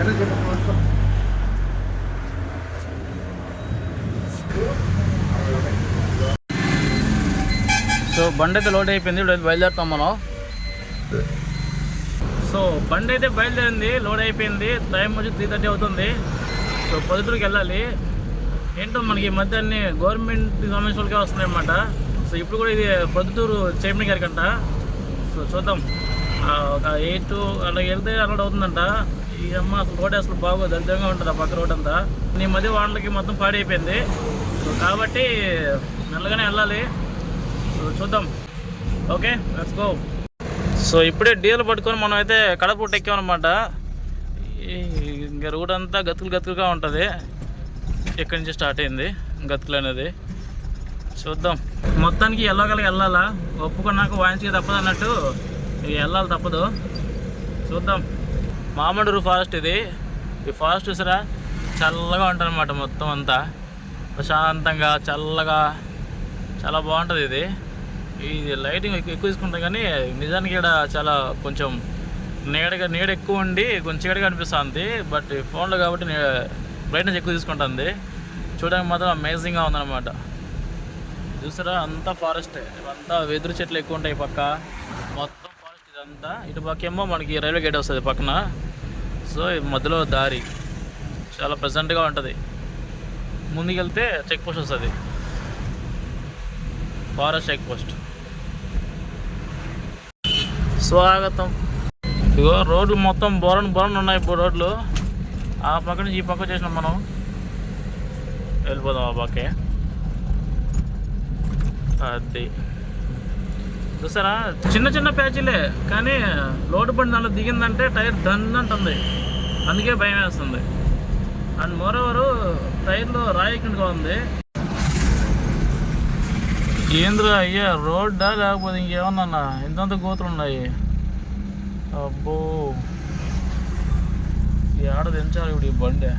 So బండి అయితే load అయిపోయింది. ఇప్పుడు బయలుదేరుతాం మనం. సో బండి అయితే బయలుదేరింది, లోడ్ అయిపోయింది. టైం వచ్చి 3:30 అవుతుంది. సో పొద్దుటూరుకి వెళ్ళాలి. ఏంటో మనకి ఈ మధ్య అన్ని గవర్నమెంట్ సంబంధించిన వాళ్ళకే వస్తున్నాయి అన్నమాట. సో ఇప్పుడు కూడా ఇది పొద్దుటూరు చైర్మన్ గారికి అంట. సో చూద్దాం, ఒక 8 అలా వెళ్తే అలౌడ్ అవుతుందంట. ఈ అమ్మ అసలు రోడ్ అసలు బాగోదు, దరిద్రంగా ఉంటుంది ఆ పక్క రోడ్ అంతా. ఈ మధ్య వాళ్ళకి మొత్తం పాడైపోయింది. సో కాబట్టి మెల్లగానే వెళ్ళాలి. సో చూద్దాం. Okay, let's go. సో ఇప్పుడే డీజిల్ పట్టుకొని మనం అయితే కడప రూట్ ఎక్కామన్నమాట. ఇంకా రూట్ అంతా గతుకులుగా ఉంటుంది. ఇక్కడి నుంచి స్టార్ట్ అయింది గతుకులు అనేది. చూద్దాం, మొత్తానికి ఎల్లగలగా వెళ్ళాలా, ఒప్పుకున్నాక వాయించి తప్పదు అన్నట్టు వెళ్ళాలి, తప్పదు. చూద్దాం. మామడూరు ఫారెస్ట్ ఇది. ఈ ఫారెస్ట్ చూసారా, చల్లగా ఉంటుంది అన్నమాట. మొత్తం అంతా ప్రశాంతంగా చల్లగా చాలా బాగుంటుంది. ఇది లైటింగ్ ఎక్కువ తీసుకుంటాం కానీ నిజానికి ఇక్కడ చాలా కొంచెం నీడ ఎక్కువ ఉండి కొంచెం చీకటిగా అనిపిస్తుంది. బట్ ఫోన్లో కాబట్టి బ్రైట్నెస్ ఎక్కువ తీసుకుంటుంది. చూడడానికి మాత్రం అమేజింగ్గా ఉందన్నమాట. చూసారా, అంతా ఫారెస్ట్, అంతా వెదురు చెట్లు ఎక్కువ ఉంటాయి పక్క, మొత్తం ఫారెస్ట్ ఇదంతా. ఇటు పక్క ఏమో మనకి రైల్వే గేట్ వస్తుంది పక్కన. సో మధ్యలో దారి చాలా ప్లెజెంట్గా ఉంటుంది. ముందుకెళ్తే చెక్ పోస్ట్ వస్తుంది, ఫారెస్ట్ చెక్ పోస్ట్. స్వాగతం. ఇగో రోడ్లు మొత్తం బోరన్ ఉన్నాయి. రోడ్లు ఆ పక్క నుంచి ఈ పక్క చేసినాం మనం. వెళ్ళిపోదాం ఆ పక్కే. అది చూసారా, చిన్న ప్యాచీలే కానీ లోటు బండి దాంట్లో దిగిందంటే టైర్ అంటుంది. అందుకే భయం వేస్తుంది. అండ్ మోరోవరు టైర్లో రాయికుండా ఉంది. ఏంద్రా అయ్యా, రోడ్డా లేకపోతే ఇంకేమన్నా ఇంతంత గోతులు ఉన్నాయి. అబ్బో, ఈ ఆడ దించాలి ఇప్పుడు ఈ బండి.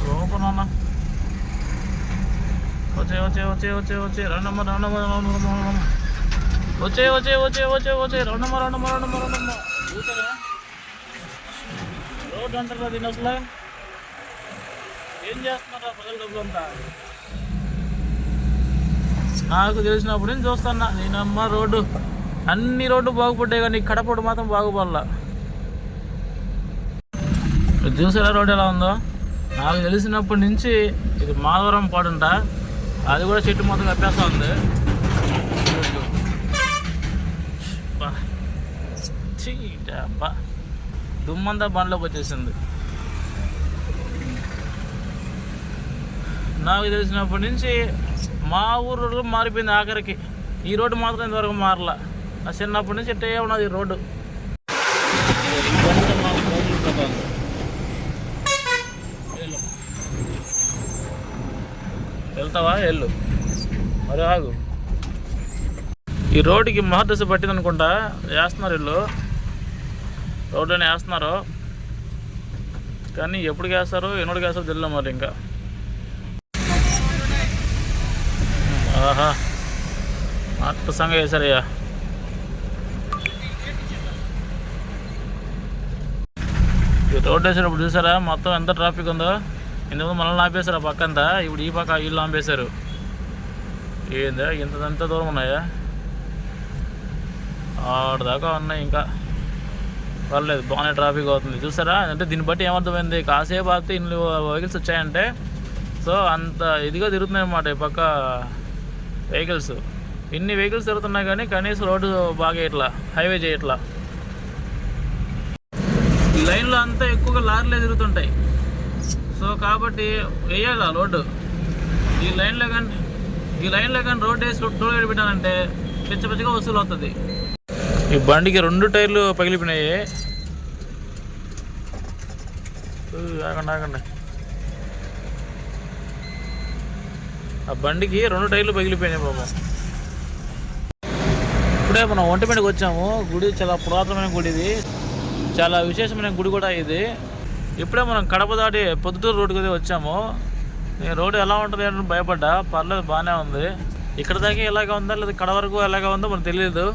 లోపలన్నా వచ్చే రండమ్మ వచ్చే రండమ్మ. చూసారా, రోడ్ అంటారా దీన్ని అసలు? ఏం చేస్తున్నారా ప్రజల డబ్బులంతా? నాకు తెలిసినప్పుడు నేను చూస్తున్నా. నేనమ్మ రోడ్డు అన్ని రోడ్డు బాగుపడ్డాయి కానీ కడప రోడ్డు మాత్రం బాగుపడాల. చూసారా రోడ్డు ఎలా ఉందో? నాకు తెలిసినప్పటి నుంచి ఇది మాధవరం పాడుంట, అది కూడా చెట్టు మొత్తం కప్పేస్తా ఉంది. దుమ్మంతా బండ్లోకి వచ్చేసింది. నాకు తెలిసినప్పటి నుంచి మా ఊరు రోడ్డు మారిపోయింది ఆఖరికి. ఈ రోడ్డు మాత్రం ఇంతవరకు మారలా. ఆ చిన్నప్పటి నుంచి ఎట్టే ఉన్నది ఈ రోడ్డు. వెళ్తావా? వెళ్ళు మరి, ఆగు. ఈ రోడ్డుకి మహదశ పట్టింది అనుకుంటా. వేస్తున్నారు వీళ్ళు, రోడ్లోనే వేస్తున్నారు కానీ ఎప్పుడు వేస్తారో ఎన్నోడికి వేస్తారో తెలియదు మరి. ఇంకా ఆహా, అట్టసంగా వేసారయ్యా. ఈ రోడ్డు వేసేటప్పుడు చూసారా మొత్తం ఎంత ట్రాఫిక్ ఉందో. ఇంతకుముందు మనల్ని ఆపేశారు ఆ పక్క అంతా, ఇప్పుడు ఈ పక్క వీళ్ళు ఆపేశారు. ఏందా ఇంత దూరం ఉన్నాయా? ఆడదాకా ఉన్నాయి. ఇంకా పర్లేదు, బాగానే ట్రాఫిక్ అవుతుంది. చూసారా, అంటే దీన్ని బట్టి ఏమర్థమైంది, కాసేపు ఆపితే ఇన్ని వెహికల్స్ వచ్చాయంటే సో అంత ఇదిగా తిరుగుతున్నాయి అన్నమాట ఈ పక్క వెహికల్స్. ఇన్ని వెహికల్స్ తిరుగుతున్నాయి కానీ కనీసం రోడ్డు బాగా ఇట్లా హైవే చేయట్లా. ఈ లైన్లో అంతా ఎక్కువగా లారీలే తిరుగుతుంటాయి. సో కాబట్టి వేయాలి ఆ రోడ్డు. ఈ లైన్లో కానీ రోడ్డు వేసి టోల్ గేట్ పెట్టాలంటే పిచ్చగా వసూలు అవుతుంది. ఈ బండికి 2 టైర్లు పగిలిపోయినాయి. ఆగండి, ఆ బండికి 2 టైర్లు పగిలిపోయినాయి బాబు. ఇప్పుడే మనం ఒంటిమింటకి వచ్చాము. గుడి చాలా పురాతనమైన గుడి, ఇది చాలా విశేషమైన గుడి కూడా ఇది. ఇప్పుడే మనం కడప దాటి పొద్దుటూరు రోడ్డుకి అయితే వచ్చాము. నేను రోడ్డు ఎలా ఉంటుంది అని భయపడ్డా, పర్లేదు బాగానే ఉంది. ఇక్కడ దాకా ఎలాగ ఉందా లేదా కడ వరకు ఎలాగ ఉందో మనకు తెలియదు.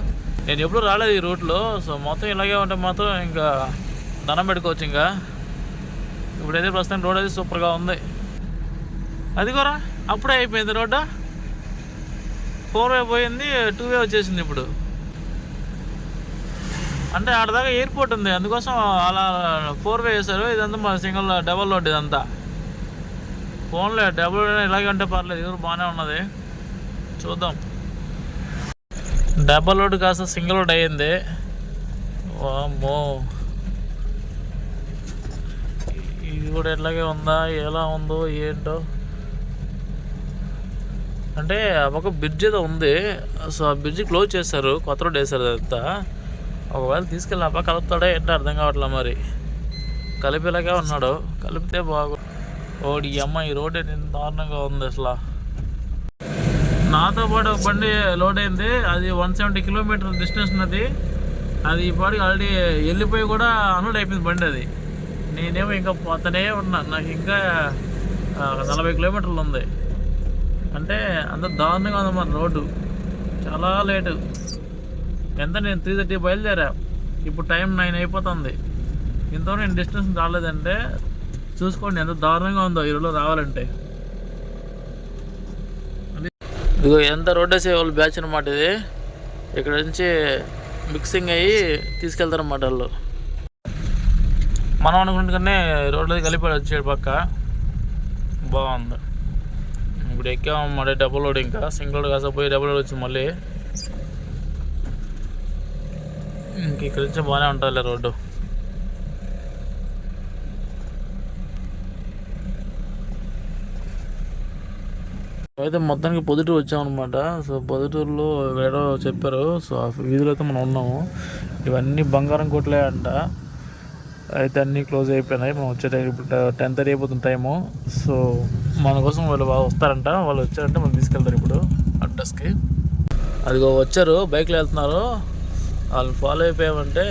నేను ఎప్పుడు రాలేదు ఈ రూట్లో. సో మొత్తం ఇలాగే ఉంటే మాత్రం ఇంకా దండం పెట్టుకోవచ్చు. ఇంకా ఇప్పుడైతే ప్రస్తుతం రోడ్ అయితే సూపర్గా ఉంది. అది కూడా అప్పుడే అయిపోయింది రోడ్డు. 4 వే పోయింది, 2 వే వచ్చేసింది ఇప్పుడు. అంటే ఆడదాకా ఎయిర్పోర్ట్ ఉంది, అందుకోసం అలా 4 వే వేశారు. ఇదంతా మన సింగిల్ డబల్ రోడ్ ఇదంతా. ఫోన్లే డబుల్ రోడ్ ఇలాగే ఉంటే పర్లేదు, ఇది బాగానే ఉన్నది. చూద్దాం. డబల్ రోడ్ కాస్త సింగిల్ రోడ్ అయ్యింది. వామ్మో, ఇది కూడా ఎట్లాగే ఉందా, ఎలా ఉందో ఏంటో. అంటే ఒక బ్రిడ్జ్ ఏదో ఉంది, సో ఆ బ్రిడ్జ్ క్లోజ్ చేశారు, కొత్త రోడ్ వేశారు అదంతా. ఒకవేళ తీసుకెళ్ళి అబ్బా కలుపుతాడా ఏంటో అర్థం కావట్లే. మరి కలిపేలాగే ఉన్నాడు, కలిపితే బాగు. ఓడి అమ్మ, ఈ రోడ్ ఎంత దారుణంగా ఉంది అసలు. నాతో పాటు ఒక బండి లోడ్ అయింది, అది 170 కిలోమీటర్ డిస్టెన్స్ ఉన్నది. అది ఈ పాటికి ఆల్రెడీ వెళ్ళిపోయి కూడా అన్లోడ్ అయిపోయింది బండి. అది నేనేమో ఇంకా పోతనే ఉన్నా, నాకు ఇంకా 40 కిలోమీటర్లు ఉంది. అంటే అంత దారుణంగా ఉంది మన రోడ్డు, చాలా లేటు. ఎంత నేను 3:30 బయలుదేరా, ఇప్పుడు టైం 9 అయిపోతుంది. ఇంతవరకు నేను డిస్టెన్స్ రాలేదంటే చూసుకోండి ఎంత దారుణంగా ఉందో ఈ రోడ్లో రావాలంటే. ఇదిగో ఎంత రోడ్ వేసే వాళ్ళు బ్యాచ్ అనమాట ఇది. ఇక్కడ నుంచి మిక్సింగ్ అయ్యి తీసుకెళ్తారన్నమాట వాళ్ళు. మనం అనుకుంటుగానే రోడ్లో కలిపాడు వచ్చాడు పక్క. బాగుంది. ఇప్పుడు ఎక్కామన్నమాట డబుల్ రోడ్, ఇంకా సింగిల్ రోడ్ కాస్త పోయి డబుల్ రోడ్ వచ్చింది మళ్ళీ. ఇంక ఇక్కడ నుంచి బాగానే ఉంటుంది రోడ్డు. అయితే మొత్తానికి పొద్దుటూరు వచ్చామన్నమాట. సో పొద్దుటూరులో ఏడో చెప్పారు, సో ఆ వీధిలో అయితే మనం ఉన్నాము. ఇవన్నీ బంగారం కొట్లే అంట. అయితే అన్నీ క్లోజ్ అయిపోయినాయి. మనం వచ్చే టైం ఇప్పుడు 10:30 అయిపోతుంది టైము. సో మన కోసం వాళ్ళు వస్తారంట, వాళ్ళు వచ్చారంటే మనం తీసుకెళ్తారు ఇప్పుడు అడ్రస్కి. అదిగో వచ్చారు, బైక్లో వెళ్తున్నారు. వాళ్ళని ఫాలో అయిపోయామంటే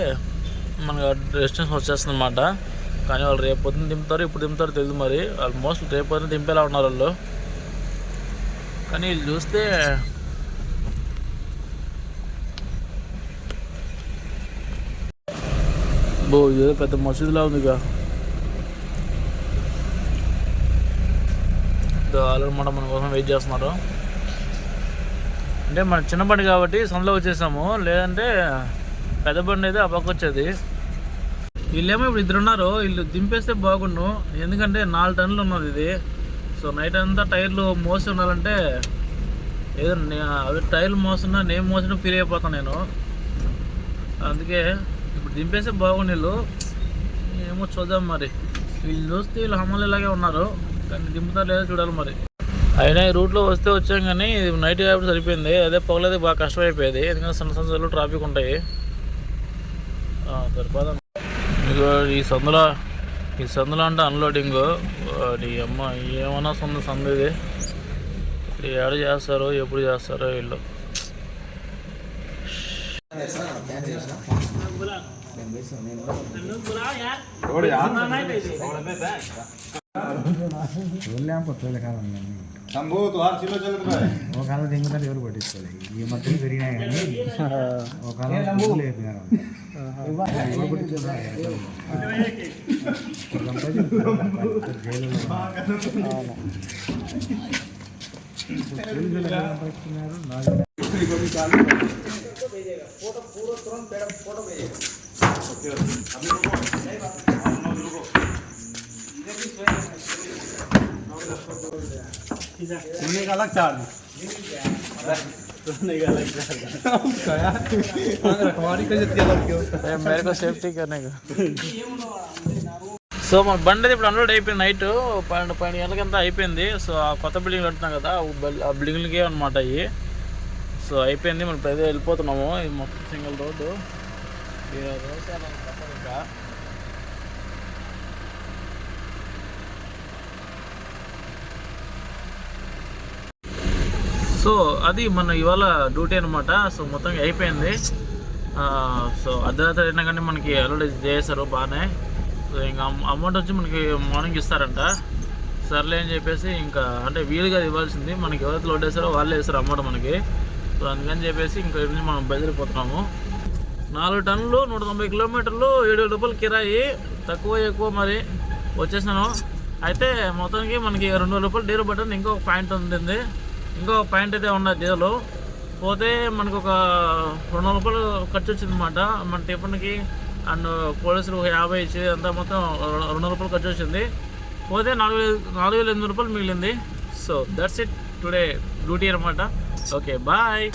మనకు డెస్టినేషన్ వచ్చేస్తుంది అన్నమాట. కానీ వాళ్ళు రేపు పొద్దున్న దింపుతారు, ఇప్పుడు దింపుతారు తెలియదు. మరి ఆల్మోస్ట్ రేపు పొద్దున్న దింపేలా ఉన్నారు వాళ్ళు. కానీ వీళ్ళు చూస్తే ఇదేదో పెద్ద మసీదులా ఉందిగా. ఆల్రెడీ మన కోసం వెయిట్ చేస్తున్నారు. అంటే మన చిన్న బండి కాబట్టి సందులో వచ్చేసాము, లేదంటే పెద్ద బండి అయితే ఆ పక్క వచ్చేది. వీళ్ళేమో ఇప్పుడు 2 ఉన్నారు, వీళ్ళు దింపేస్తే బాగుండు. ఎందుకంటే 4 టన్నులు ఉన్నది ఇది. సో నైట్ అంతా టైర్లు మోసి ఉండాలంటే ఏదో అవి టైర్లు మోస్తున్నా నేను మోసిన ఫీల్ అయిపోతాను నేను. అందుకే ఇప్పుడు దింపేస్తే బాగుండు. వీళ్ళు ఏమో చూద్దాం మరి. వీళ్ళు చూస్తే వీళ్ళు హమ్మలేలాగే ఉన్నారు, కానీ దింపుతారు లేదో చూడాలి మరి. అయినా ఈ రూట్లో వస్తే వచ్చాం, కానీ నైట్ కాబట్టి సరిపోయింది. అదే పొగలేదు బాగా కష్టమైపోయేది, ఎందుకంటే సన్న ట్రాఫిక్ ఉంటాయి. సరిపోదాం. మీకు ఈ సందులో అంటే అన్లోడింగ్. వాడి అమ్మ ఏమన్నా సందు ఇది. ఏడ చేస్తారో ఎప్పుడు చేస్తారో వీళ్ళు. ఒకవేళ దింగుతారు ఎవరు పట్టించుకోలేదు. ఈ మధ్యలో పెరిగినాయి కానీ ఒకవేళ లేపినారు सुनने का अलग चार्ज, सुनने का अलग चार्ज। रखवारी का जितनी अलग क्यों? मेरे को सेफ्टी करने का. సో మన బండి ఇప్పుడు అన్లోడ్ అయిపోయింది. నైట్ 12 గంటలకంతా అయిపోయింది. సో ఆ కొత్త బిల్డింగ్ కడుతున్నాం కదా, ఆ బిల్డింగ్లకే అనమాట అవి. సో అయిపోయింది, మనం ప్రతి వెళ్ళిపోతున్నాము. ఇది మొత్తం సింగిల్ రోడ్డు. ఇంకా సో అది మన ఇవాళ డ్యూటీ అనమాట. సో మొత్తం అయిపోయింది. సో అర్ధరాత్రి అయినా కానీ మనకి అలౌడ్ చేశారు బాగానే. సో ఇంకా అమౌంట్ వచ్చి మనకి మార్నింగ్ ఇస్తారంట. సర్లే అని చెప్పేసి ఇంకా అంటే వీలుగా ఇవ్వాల్సింది. మనకి ఎవరైతే లోడ్ వేస్తారో వాళ్ళే వేస్తారు అమౌంట్ మనకి. సో సో అందుకని చెప్పేసి ఇంకా నుంచి మనం బయలుదేరిపోతున్నాము. 4 టన్నులు 190 కిలోమీటర్లు 7,000 రూపాయలు కిరాయి, తక్కువ ఎక్కువ మరి వచ్చేసాను. అయితే మొత్తానికి మనకి 200 రూపాయలు డీజిల్ పట్టింది. ఇంకొక పాయింట్ ఉంటుంది, ఇంకొక పాయింట్ అయితే ఉన్నది డీజిల్ పోతే మనకు ఒక 200 రూపాయలు ఖర్చు వచ్చింది అనమాట. మన టిఫిన్కి అండ్ పోలీసులు 50 ఇచ్చి అంతా మొత్తం 200 రూపాయలు ఖర్చు వచ్చింది. పోతే 4,800 రూపాయలు మిగిలింది. So that's it today duty అనమాట. Okay bye.